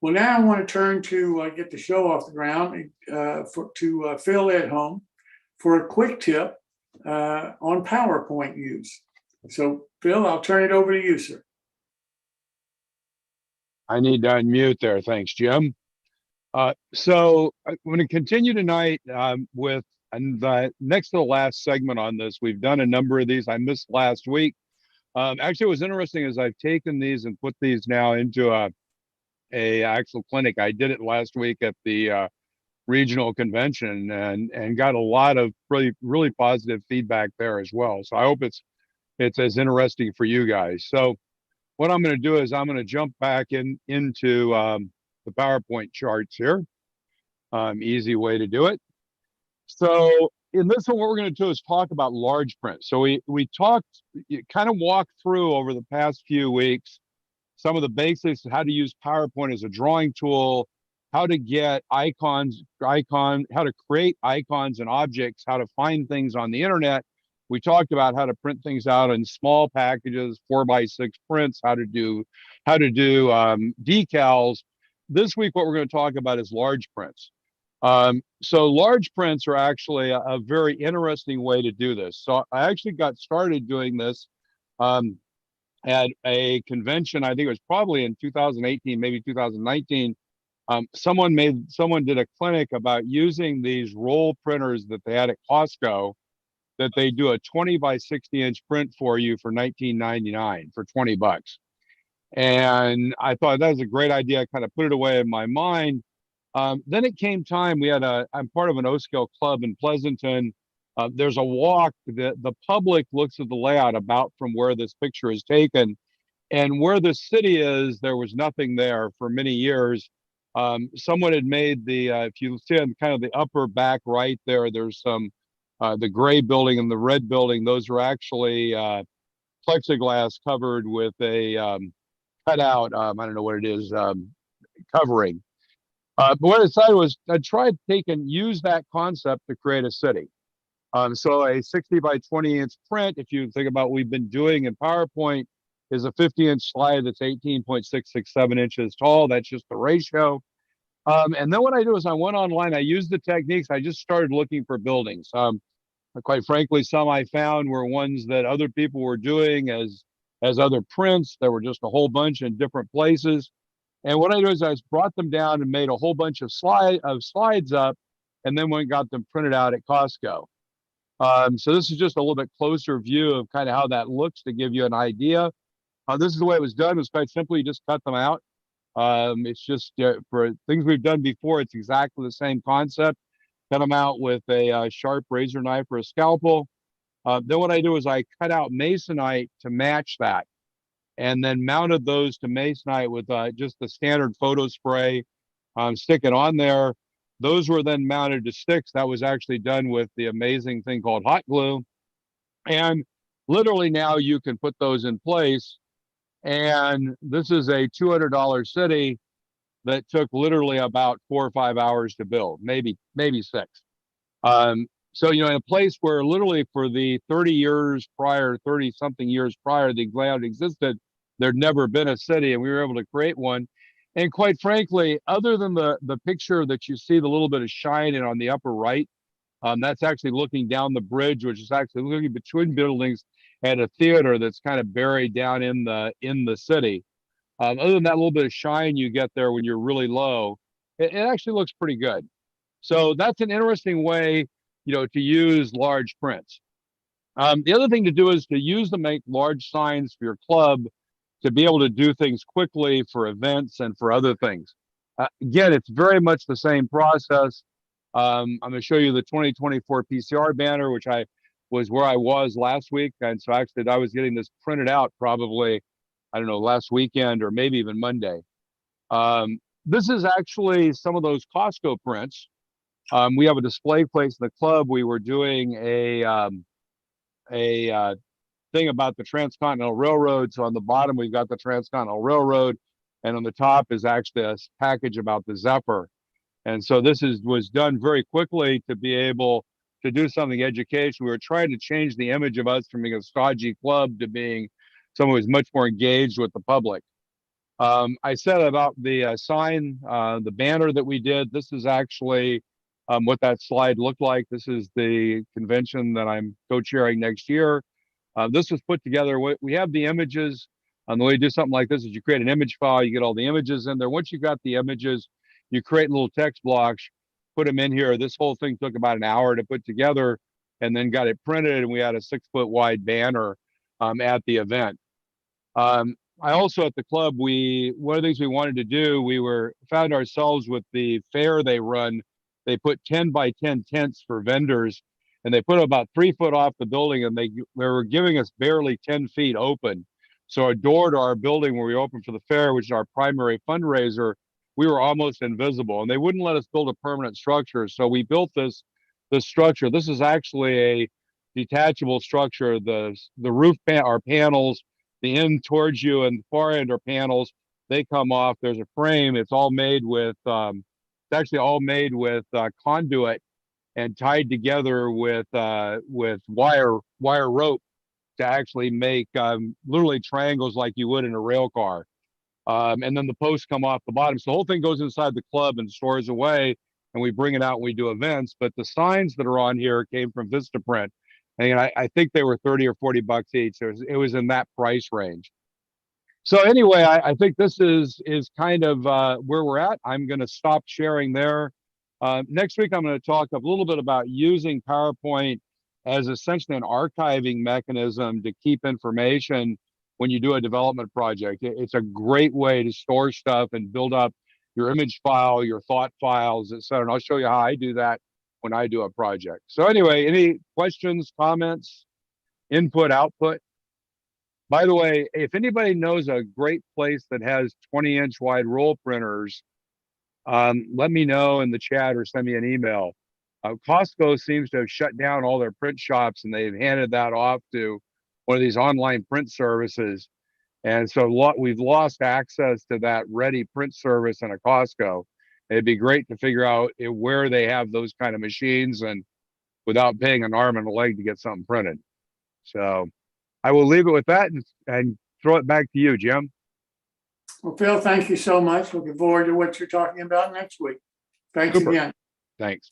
Well, now I want to turn to get the show off the ground to Phil at home for a quick tip on PowerPoint use. So, Phil, I'll turn it over to you, sir. I need to unmute there. Thanks, Jim. So I'm going to continue tonight with the next to the last segment on this. We've done a number of these. I missed last week. Actually, what was interesting is I've taken these and put these now into a actual clinic. I did it last week at the regional convention and got a lot of really positive feedback there as well. So I hope it's as interesting for you guys. So what I'm going to do is I'm going to jump back into the PowerPoint charts here. Easy way to do it. So in this one, what we're going to do is talk about large print. So we kind of walked through over the past few weeks some of the basics of how to use PowerPoint as a drawing tool, how to get how to create icons and objects, how to find things on the internet. We talked about how to print things out in small packages, 4x6 prints, how to do decals. This week, what we're going to talk about is large prints. So large prints are actually a very interesting way to do this. So I actually got started doing this at a convention. I think it was probably in 2018, maybe 2019. Someone did a clinic about using these roll printers that they had at Costco, that they do a 20 by 60 inch print for you for $19.99 for 20 bucks. And I thought that was a great idea. I kind of put it away in my mind. Then it came time. I'm part of an O-scale club in Pleasanton. There's a walk that the public looks at the layout about from where this picture is taken, and where the city is, there was nothing there for many years. Someone had made if you see on kind of the upper back right there, there's some the gray building and the red building. Those are actually plexiglass covered with a cutout. I don't know what it is, covering. But what I decided was I tried to use that concept to create a city. So a 60 by 20 inch print, if you think about what we've been doing in PowerPoint, is a 50 inch slide that's 18.667 inches tall. That's just the ratio. And then what I do is I went online, I used the techniques, I just started looking for buildings. Quite frankly, some I found were ones that other people were doing as other prints. There were just a whole bunch in different places. And what I do is I just brought them down and made a whole bunch of slides up, and then went and got them printed out at Costco. So this is just a little bit closer view of kind of how that looks to give you an idea. This is the way it was done. It was quite simply, you just cut them out. It's just for things we've done before, it's exactly the same concept. Cut them out with a sharp razor knife or a scalpel. Then what I do is I cut out masonite to match that, and then mounted those to masonite with just the standard photo spray, stick it on there. Those were then mounted to sticks. That was actually done with the amazing thing called hot glue. And literally now you can put those in place. And this is a $200 city that took literally about 4 or 5 hours to build, maybe 6. So, in a place where literally for the 30 something years prior, the layout existed, there'd never been a city, and we were able to create one. And quite frankly, other than the picture that you see, the little bit of shine in on the upper right, that's actually looking down the bridge, which is actually looking between buildings at a theater that's kind of buried down in the city. Other than that little bit of shine you get there when you're really low, it actually looks pretty good. So that's an interesting way, to use large prints. The other thing to do is to use to make large signs for your club, to be able to do things quickly for events and for other things. Again, it's very much the same process. I'm going to show you the 2024 PCR banner, which was where I was last week. And so actually I was getting this printed out probably, I don't know, last weekend or maybe even Monday. This is actually some of those Costco prints. We have a display place in the club. We were doing a thing about the Transcontinental Railroad. So on the bottom, we've got the Transcontinental Railroad, and on the top is actually a package about the Zephyr. And so this was done very quickly to be able to do something educational. We were trying to change the image of us from being a stodgy club to being someone who's much more engaged with the public. I said about the sign, the banner that we did. This is actually what that slide looked like. This is the convention that I'm co-chairing next year. This was put together. We have the images. The way you do something like this is you create an image file, you get all the images in there. Once you got the images, you create little text blocks, put them in here. This whole thing took about an hour to put together, and then got it printed, and we had a 6-foot wide banner at the event. I also at the club, one of the things we wanted to do, found ourselves with the fair they run. They put 10 by 10 tents for vendors, and they put them about 3 foot off the building, and they were giving us barely 10 feet open. So a door to our building where we open for the fair, which is our primary fundraiser, we were almost invisible, and they wouldn't let us build a permanent structure. So we built this structure. This is actually a detachable structure. The roof our panels, the end towards you and the far end are panels. They come off. There's a frame. It's all made with it's actually all made with conduit and tied together with wire rope to actually make literally triangles like you would in a rail car. And then the posts come off the bottom. So the whole thing goes inside the club and stores away, and we bring it out when we do events. But the signs that are on here came from Vistaprint. And I think they were 30 or 40 bucks each. It was in that price range. So anyway, I think this is kind of where we're at. I'm going to stop sharing there. Next week, I'm going to talk a little bit about using PowerPoint as essentially an archiving mechanism to keep information when you do a development project. It's a great way to store stuff and build up your image file, your thought files, et cetera. And I'll show you how I do that when I do a project. So anyway, any questions, comments, input, output? By the way, if anybody knows a great place that has 20-inch wide roll printers, let me know in the chat or send me an email. Costco seems to have shut down all their print shops, and they've handed that off to one of these online print services. And so we've lost access to that ready print service in a Costco. It'd be great to figure out where they have those kind of machines and without paying an arm and a leg to get something printed. So I will leave it with that and throw it back to you, Jim. Well, Phil, thank you so much. Looking forward to what you're talking about next week. Thanks again. Thanks.